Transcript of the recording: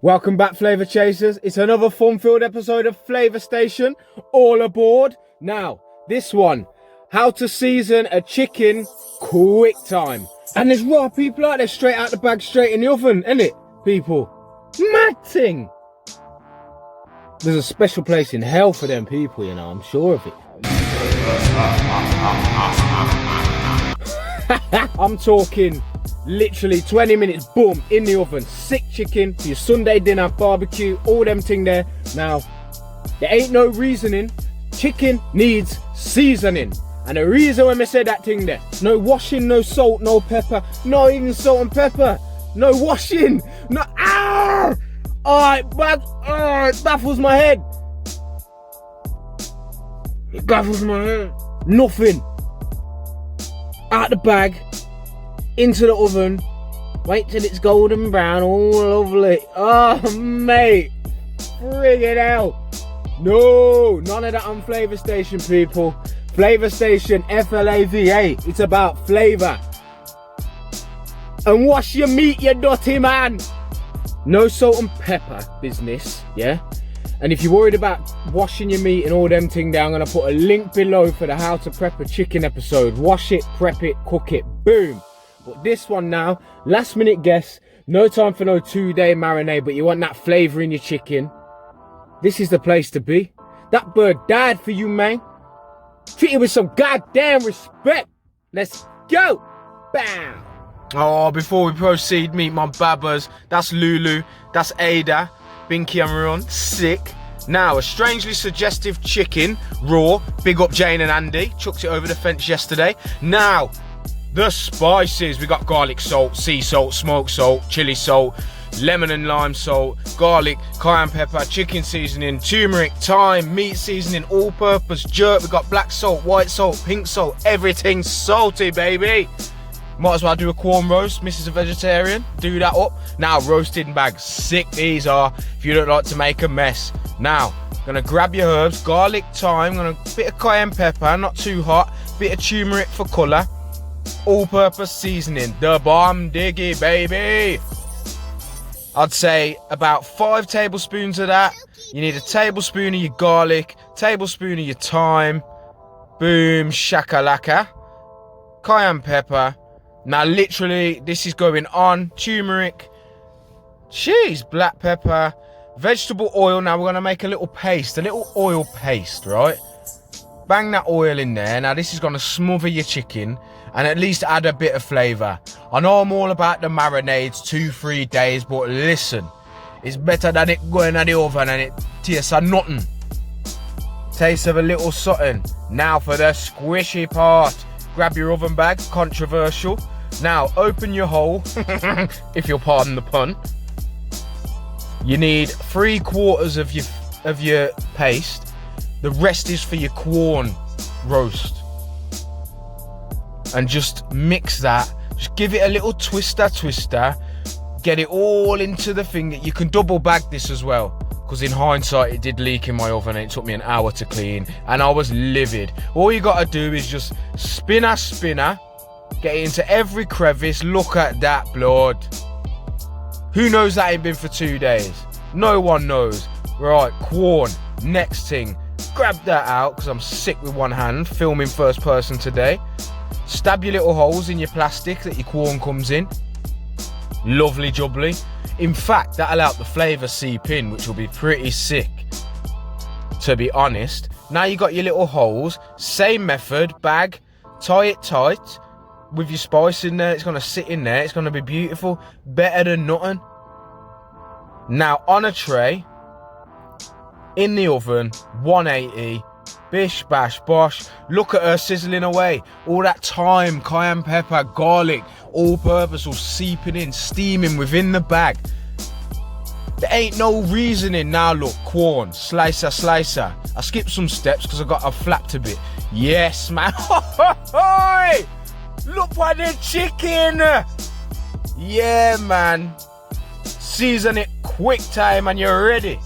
Welcome back, Flavor Chasers. It's another fun-filled episode of Flavor Station. All aboard. Now, this one, how to season a chicken quick time. And there's raw people out there straight out the bag, straight in the oven, innit, people? Mad thing. There's a special place in hell for them people, you know, I'm sure of it. I'm talking literally 20 minutes, boom, in the oven. Sick chicken for your Sunday dinner, barbecue, all them thing there. Now, there ain't no reasoning. Chicken needs seasoning. And the reason when I say that thing there, no washing, no salt, no pepper, not even salt and pepper, no washing, no, ah! It baffles my head. It baffles my head. Nothing. Out the bag, into the oven, wait till it's golden brown, all lovely. Oh, mate, friggin' hell. No, none of that on Flavor Station, people. Flavor Station, FLAVA, it's about flavour. And wash your meat, you dirty man. No salt and pepper business, yeah? And if you're worried about washing your meat and all them thing there, I'm going to put a link below for the how to prep a chicken episode. Wash it, prep it, cook it, boom. But this one now, last minute guess, no time for no 2-day marinade, but you want that flavour in your chicken. This is the place to be. That bird died for you, man. Treat it with some goddamn respect. Let's go. Bam. Oh, before we proceed, meet my babbers. That's Lulu, that's Ada, Binky and Ron, sick. Now, a strangely suggestive chicken, raw. Big up Jane and Andy, chucked it over the fence yesterday. Now, the spices. We got garlic salt, sea salt, smoked salt, chili salt, lemon and lime salt, garlic, cayenne pepper, chicken seasoning, turmeric, thyme, meat seasoning, all-purpose jerk. We got black salt, white salt, pink salt, everything salty, baby. Might as well do a corn roast. Mrs. a vegetarian, do that up. Now, roasted in bags, sick these are if you don't like to make a mess. Now, gonna grab your herbs, garlic, thyme, gonna bit of cayenne pepper, not too hot, bit of turmeric for colour, all-purpose seasoning, the bomb diggy, baby. I'd say about 5 tablespoons of that. You need a tablespoon of your garlic, tablespoon of your thyme, boom, shakalaka, cayenne pepper. Now literally this is going on, turmeric, cheese, black pepper, vegetable oil. Now we're going to make a little paste, a little oil paste, right? Bang that oil in there. Now this is going to smother your chicken and at least add a bit of flavour. I know I'm all about the marinades, 2-3 days, but listen, it's better than it going in the oven and it tastes of nothing. Taste of a little something. Now for the squishy part. Grab your oven bag, controversial. Now open your hole, if you'll pardon the pun. You need 3/4 of your paste. The rest is for your corn roast. And just mix that. Just give it a little twister. Get it all into the thing. You can double bag this as well, because in hindsight it did leak in my oven and it took me an hour to clean and I was livid. All you gotta do is just spinner, get it into every crevice. Look at that blood. Who knows that ain't been for 2 days? No one knows. Right, corn, next thing. Grab that out, because I'm sick with one hand, filming first person today. Stab your little holes in your plastic that your corn comes in. Lovely jubbly. In fact, that'll help the flavour seep in, which will be pretty sick, to be honest. Now you got your little holes, same method, bag, tie it tight with your spice in there. It's going to sit in there, it's going to be beautiful, better than nothing. Now on a tray, in the oven, 180, bish bash bosh. Look at her sizzling away. All that thyme, cayenne pepper, garlic, all purpose, all seeping in, steaming within the bag. There ain't no reasoning. Now look, corn, slicer. I skipped some steps because I flapped a bit. Yes, man. Look at the chicken. Yeah, man. Season it quick time and you're ready.